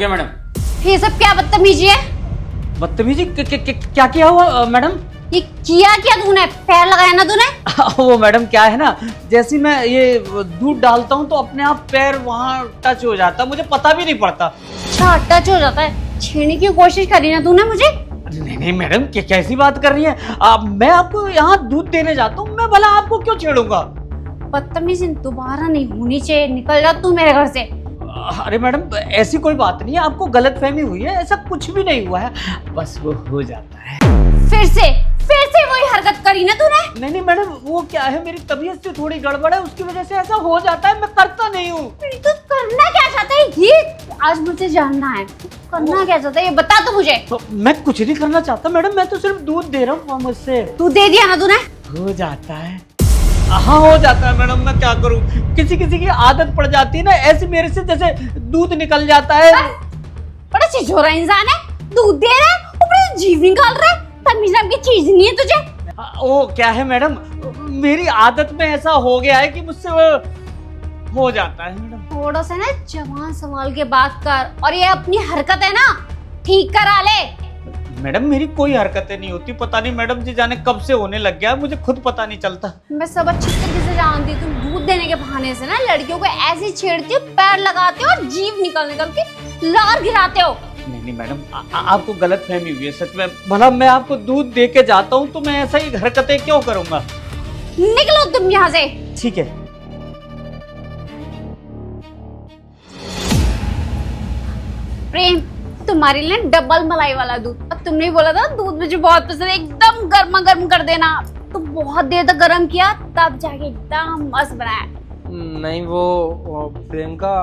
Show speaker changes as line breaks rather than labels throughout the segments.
गया मैडम।
ये सब क्या बदतमीजी है?
बदतमीजी? क्या किया हुआ मैडम?
ये किया क्या तूने? पैर लगाया ना तूने?
वो मैडम क्या है ना, जैसे मैं ये दूध डालता हूँ तो अपने आप पैर वहाँ टच हो जाता, मुझे पता भी नहीं पड़ता।
अच्छा, टच हो जाता है। छेड़ने की कोशिश करी ना तूने मुझे?
नहीं मैडम, क्या कैसी बात कर रही है आप? मैं आपको यहाँ दूध देने जाता हूँ, मैं भला आपको क्यों छेड़ूंगा?
बदतमीजी दोबारा नहीं होनी चाहिए। निकल जा तू मेरे घर से।
अरे मैडम, ऐसी कोई बात नहीं है, आपको गलतफहमी हुई है, ऐसा कुछ भी नहीं हुआ है, बस वो हो जाता है।
फिर से वही हरकत करी ना तूने?
नहीं मैडम, वो क्या है, मेरी तबीयत से थोड़ी गड़बड़ है, उसकी वजह से ऐसा हो जाता है, मैं करता नहीं हूँ।
तू करना क्या चाहता है ये आज मुझे जानना है। तू करना क्या चाहता है ये बता तो मुझे।
तो मैं कुछ नहीं करना चाहता मैडम, मैं तो सिर्फ दूध दे रहा हूँ मुझसे।
तू दे दिया ना तूने?
हो जाता है। हाँ हो जाता है मैडम, मैं क्या करूँ, किसी किसी की आदत पड़ जाती है ना, ऐसे मेरे से जैसे दूध निकल जाता है।
बड़ा छिछोरा इंसान है, दूध दे रहा है ऊपर से जीव निकाल रहा है। तमीज नाम की चीज नहीं है तुझे।
वो क्या है मैडम, मेरी आदत में ऐसा हो गया है कि मुझसे वो हो जाता है मैडम।
थोड़ा सा ना जवान संभाल के बात कर, और ये अपनी हरकत है ना ठीक करा ले।
मैडम मेरी कोई हरकतें नहीं होती, पता नहीं मैडम जी जाने कब से होने लग गया, मुझे खुद पता नहीं चलता।
मैं सब अच्छी तरीके से जानती हूँ। तुम दूध देने के बहाने से ना लड़कियों को ऐसे छेड़ती हो, पैर लगाते हो और जीभ निकल निकल के लार गिराते हो।
नहीं मैडम, आपको गलत फहमी हुई है सच में। भला मैं आपको दूध दे के जाता हूँ तो मैं ऐसा ही हरकतें क्यों करूंगा?
निकलो तुम यहाँ से।
ठीक है।
प्रेम, तुम्हारे लिए डबल मलाई वाला दूध। अब तुमने ही बोला था दूध मुझे बहुत पसंद है, एकदम गर्मा गर्म कर देना। तो बहुत देर तक गर्म किया तब जाके एकदम मस्त बनाया।
नहीं वो प्रियंका,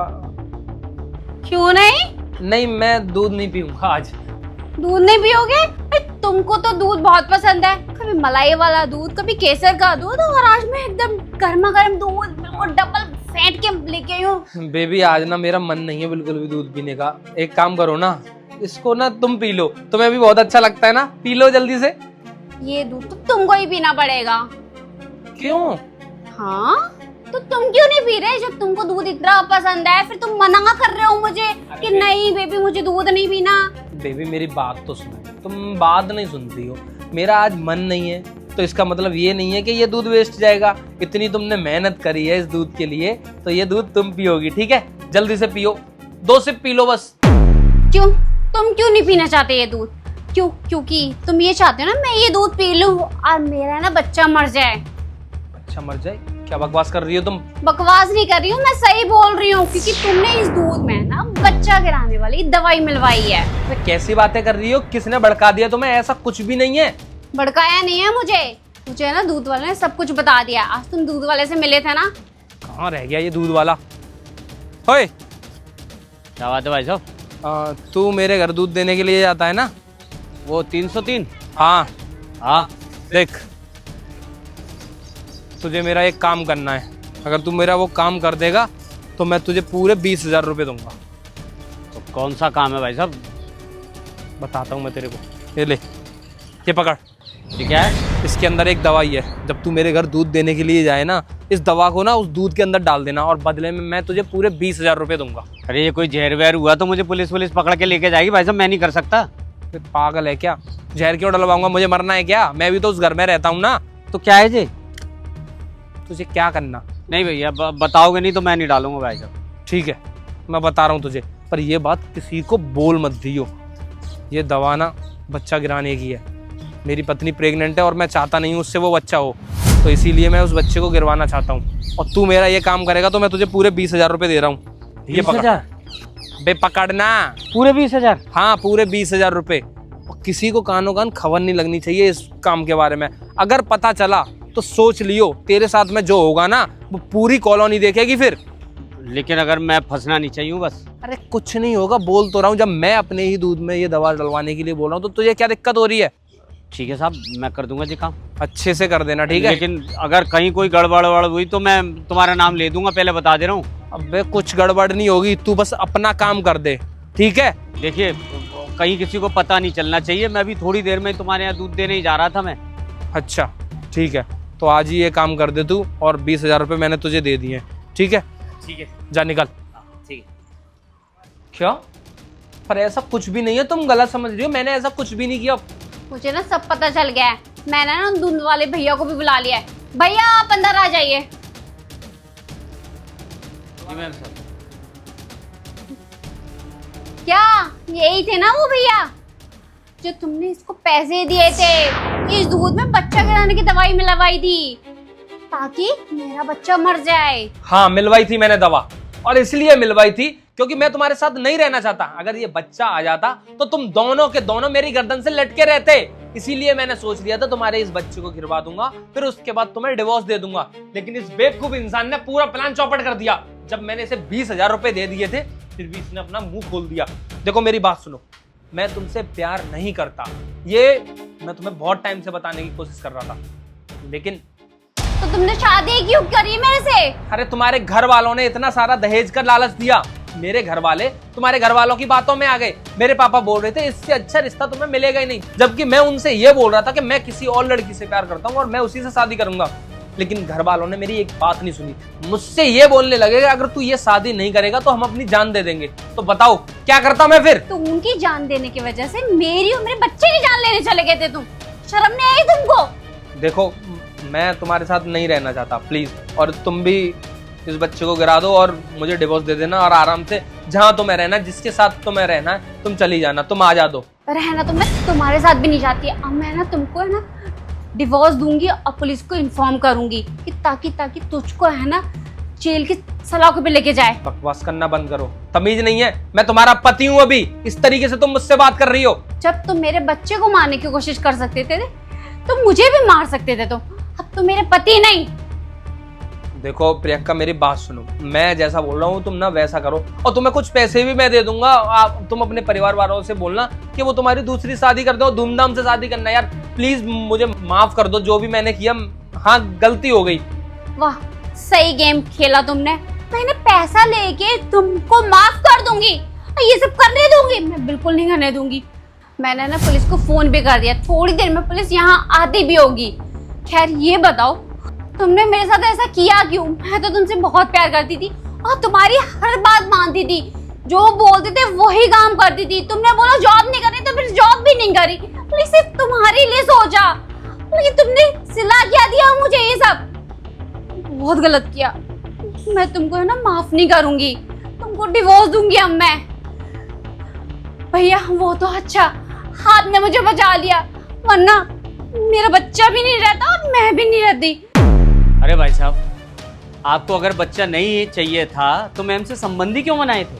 क्यों नहीं?
नहीं मैं दूध नहीं पीऊंगा आज।
दूध नहीं पियोगे? तुमको तो दूध बहुत पसंद है, कभी मलाई वाला दूध, कभी केसर का दूध, और आज मैं एकदम गर्मा गर्म दूध बिल्कुल डबल फेंट के लेके आई हूँ।
बेबी आज ना मेरा मन नहीं है बिल्कुल भी दूध पीने का। एक काम करो ना, इसको ना तुम पी लो, तुम्हें भी बहुत अच्छा लगता है ना, पी लो जल्दी से।
ये दूध तो तुमको ही पीना पड़ेगा।
क्यों?
हाँ, तो तुम क्यों नहीं पी रहे? जब तुमको दूध इतना पसंद है फिर तुम मना कर रहे हो मुझे कि नहीं बेबी मुझे दूध नहीं पीना।
बेबी मेरी बात तो सुनो, तुम बात नहीं सुनती हो। मेरा आज मन नहीं है तो इसका मतलब ये नहीं है कि ये दूध वेस्ट जाएगा। इतनी तुमने मेहनत करी है इस दूध के लिए, तो ये दूध तुम पियोगी, ठीक है? जल्दी से पियो, 2 सिप पी लो बस।
क्यों? तुम क्यों नहीं पीना चाहते ये दूध? क्यों? क्योंकि तुम ये चाहते हो ना मैं ये दूध पी लूं और मेरा ना बच्चा मर जाए।
अच्छा मर जाए? क्या बकवास कर रही हो तुम?
बकवास नहीं कर रही हूँ, मैं सही बोल रही हूँ, क्योंकि तुमने इस दूध में ना बच्चा गिराने वाली दवाई मिलवाई है।
अरे कैसी बातें कर रही हो? किसने भड़का दिया तुम्हें? ऐसा कुछ भी नहीं है।
भड़काया नहीं है मुझे ना दूध वाले ने सब कुछ बता दिया। आज तुम दूध वाले से मिले थे ना?
कहाँ रह गया ये दूध वाला? ओए
क्या बात है भाई साहब?
तू मेरे घर दूध देने के लिए जाता है ना?
वो 303?
हाँ
हाँ।
देख, तुझे मेरा एक काम करना है। अगर तू मेरा वो काम कर देगा तो मैं तुझे पूरे 20,000 रुपये दूंगा।
तो कौन सा काम है भाई साहब?
बताता हूँ मैं तेरे को, ये ले, ये पकड़।
ठीक है।
इसके अंदर एक दवाई है, जब तू मेरे घर दूध देने के लिए जाए ना, इस दवा को ना उस दूध के अंदर डाल देना और बदले में मैं तुझे पूरे 20,000 रुपये दूंगा।
अरे ये कोई जहर वहर हुआ तो मुझे पुलिस पकड़ के लेके जाएगी भाई साहब, मैं नहीं कर सकता।
फिर पागल है क्या? जहर क्यों डलवाऊंगा? मुझे मरना है क्या? मैं भी तो उस घर में रहता हूँ ना।
तो क्या है जी?
तुझे क्या करना?
नहीं भैया, बताओगे नहीं तो मैं नहीं डालूंगा भाई साहब।
ठीक है, मैं बता रहा हूँ तुझे, पर ये बात किसी को बोल मत दियो। ये दवा ना बच्चा गिराने की है। मेरी पत्नी प्रेग्नेंट है और मैं चाहता नहीं हूँ उससे वो बच्चा हो, तो इसीलिए मैं उस बच्चे को गिरवाना चाहता हूँ। और तू मेरा ये काम करेगा तो मैं तुझे पूरे 20,000 रुपये दे रहा हूँ। ये पकड़ बे, पकड़ना।
पूरे 20,000?
हाँ पूरे 20,000 रुपये। और किसी को कानों कान खबर नहीं लगनी चाहिए इस काम के बारे में। अगर पता चला तो सोच लियो, तेरे साथ में जो होगा ना वो पूरी कॉलोनी देखेगी फिर।
लेकिन अगर मैं फंसना नहीं चाहिए बस।
अरे कुछ नहीं होगा, बोल तो रहा हूँ। जब मैं अपने ही दूध में ये दवा डलवाने के लिए बोल रहा हूँ तो तुझे क्या दिक्कत हो रही है?
ठीक है साहब, मैं कर दूंगा जी काम।
अच्छे से कर देना, ठीक है?
लेकिन अगर कहीं कोई गड़बड़ हुई तो मैं तुम्हारा नाम ले दूंगा, पहले बता दे रहा हूँ।
अबे कुछ गड़बड़ नहीं होगी, तू बस अपना काम कर दे, ठीक है?
देखिए, कहीं किसी को पता नहीं चलना चाहिए। मैं अभी थोड़ी देर में तुम्हारे यहाँ दूध देने ही जा रहा था मैं।
अच्छा ठीक है, तो आज ही ये काम कर दे तू, और 20,000 रुपये मैंने तुझे दे दिए, ठीक है?
ठीक है,
जा निकल।
ठीक है।
क्या पर ऐसा कुछ भी नहीं है, तुम गलत समझ रही हो, मैंने ऐसा कुछ भी नहीं किया।
मुझे ना सब पता चल गया है। मैंने ना दूध वाले भैया को भी बुला लिया है। भैया आप अंदर आ जाइए।
जी मैम साहब।
क्या यही थे ना वो भैया जो तुमने इसको पैसे दिए थे इस दूध में बच्चा गिराने की दवाई मिलवाई थी ताकि मेरा बच्चा मर जाए?
हाँ मिलवाई थी मैंने दवा, और इसलिए मिलवाई थी क्योंकि मैं तुम्हारे साथ नहीं रहना चाहता। अगर ये बच्चा आ जाता तो तुम दोनों के दोनों मेरी गर्दन से लटके रहते। इसीलिए मैंने सोच लिया था तुम्हारे इस बच्चे को गिरवा दूंगा, फिर उसके बाद तुम्हें डिवोर्स दे दूंगा। लेकिन इस बेवकूफ इंसान ने पूरा प्लान चौपट कर दिया। जब मैंने इसे 20,000 रुपए दे दिए थे, फिर भी इसने अपना मुंह खोल दिया। देखो मेरी बात सुनो, मैं तुमसे प्यार नहीं करता, ये मैं तुम्हें बहुत टाइम से बताने की कोशिश कर रहा था, लेकिन
तो तुमने शादी क्यों करी मेरे से?
अरे तुम्हारे घर वालों ने इतना सारा दहेज का लालच दिया। मेरे घर वाले तुम्हारे घर वालों की बातों में आ गए। मेरे पापा बोल रहे थे इससे अच्छा रिश्ता तुम्हें मिलेगा ही नहीं, जबकि मैं उनसे ये बोल रहा था कि मैं किसी और लड़की से प्यार करता हूँ और मैं उसी से शादी करूंगा। लेकिन घर वालों ने मेरी एक बात नहीं सुनी, मुझसे ये बोलने लगे अगर तू ये शादी नहीं करेगा तो हम अपनी जान दे देंगे। तो बताओ क्या करता मैं फिर?
तुम उनकी जान देने की वजह से मेरी और मेरे बच्चे की जान लेने चले गए थे तुम। शर्म नहीं आई तुमको?
देखो मैं तुम्हारे साथ नहीं रहना चाहता प्लीज, और तुम भी इस बच्चे को गिरा दो और मुझे डिवोर्स दे देना, और आराम से जहाँ तुम्हें रहना, जिसके साथ तुम्हें रहना है तुम चली जाना, तुम आ जा दो।
रहना तो मैं तुम्हारे साथ भी नहीं चाहती। अब मैं ना तुमको है ना डिवोर्स दूंगी और पुलिस को इन्फॉर्म करूंगी कि ताकि तुझको है ना जेल की सलाखों पे लेके जाए।
बकवास करना बंद करो, तमीज नहीं है? मैं तुम्हारा पति हूँ, अभी इस तरीके से तुम मुझसे बात कर रही हो।
जब तुम मेरे बच्चे को मारने की कोशिश कर सकते थे तो मुझे भी मार सकते थे। तो अब तुम मेरे पति नहीं।
देखो प्रियंका मेरी बात सुनो, मैं जैसा बोल रहा हूँ तुम ना वैसा करो, और तुम्हें कुछ पैसे भी मैं दे दूंगा। तुम अपने परिवार वालों से बोलना कि वो तुम्हारी दूसरी शादी कर दो, धूमधाम से शादी करना। यार प्लीज मुझे माफ कर दो, जो भी मैंने किया हाँ गलती हो गई।
वाह सही गेम खेला तुमने। मैंने पैसा लेके तुमको माफ कर दूंगी, ये सब करने दूंगी? मैं बिल्कुल नहीं करने दूंगी। मैंने ना पुलिस को फोन भी कर दिया, थोड़ी देर में पुलिस यहाँ आती भी होगी। खैर ये बताओ तुमने मेरे साथ ऐसा किया क्यों? मैं तो तुमसे बहुत प्यार करती थी और तुम्हारी हर बात मानती थी, जो बोलते थे वही काम करती थी। तुमने बोला जॉब नहीं करनी तो फिर जॉब भी नहीं करी, पुलिस सिर्फ तुम्हारे लिए सोचा। लेकिन तुमने सिला क्या दिया मुझे? ये सब बहुत गलत किया। मैं तुमको है ना माफ नहीं करूंगी, तुमको डिवोर्स दूंगी अब मैं। भैया वो तो अच्छा हाथ ने मुझे बचा लिया, वरना मेरा बच्चा भी नहीं रहता और मैं भी नहीं रहती।
अरे भाई साहब, आपको अगर बच्चा नहीं चाहिए था तो मैम से संबंधी क्यों बनाए थे?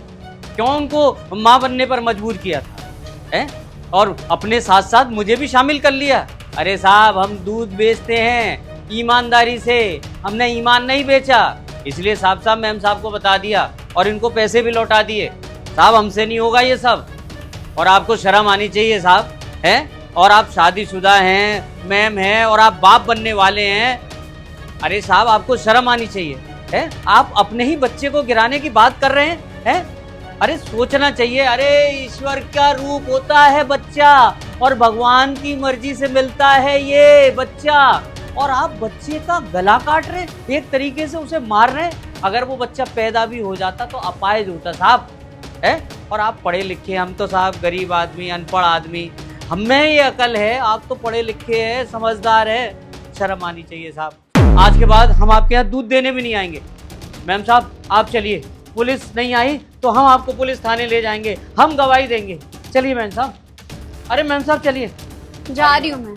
क्यों उनको माँ बनने पर मजबूर किया था है? और अपने साथ साथ मुझे भी शामिल कर लिया। अरे साहब हम दूध बेचते हैं ईमानदारी से, हमने ईमान नहीं बेचा, इसलिए साहब मैम साहब को बता दिया और इनको पैसे भी लौटा दिए। साहब हमसे नहीं होगा ये सब, और आपको शर्म आनी चाहिए साहब है। और आप शादीशुदा हैं, मैम हैं, और आप बाप बनने वाले हैं। अरे साहब आपको शर्म आनी चाहिए है। आप अपने ही बच्चे को गिराने की बात कर रहे हैं? अरे सोचना चाहिए। अरे ईश्वर का रूप होता है बच्चा, और भगवान की मर्जी से मिलता है ये बच्चा, और आप बच्चे का गला काट रहे हैं, एक तरीके से उसे मार रहे हैं। अगर वो बच्चा पैदा भी हो जाता तो अपाहिज होता साहब है। और आप पढ़े लिखे, हम तो साहब गरीब आदमी, अनपढ़ आदमी, हमें ये अकल है, आप तो पढ़े लिखे हैं, समझदार है। शर्म आनी चाहिए साहब। आज के बाद हम आपके यहाँ दूध देने भी नहीं आएंगे। मैम साहब आप चलिए, पुलिस नहीं आई तो हम आपको पुलिस थाने ले जाएंगे, हम गवाही देंगे। चलिए मैम साहब। अरे मैम साहब चलिए।
जा रही हूँ मैं।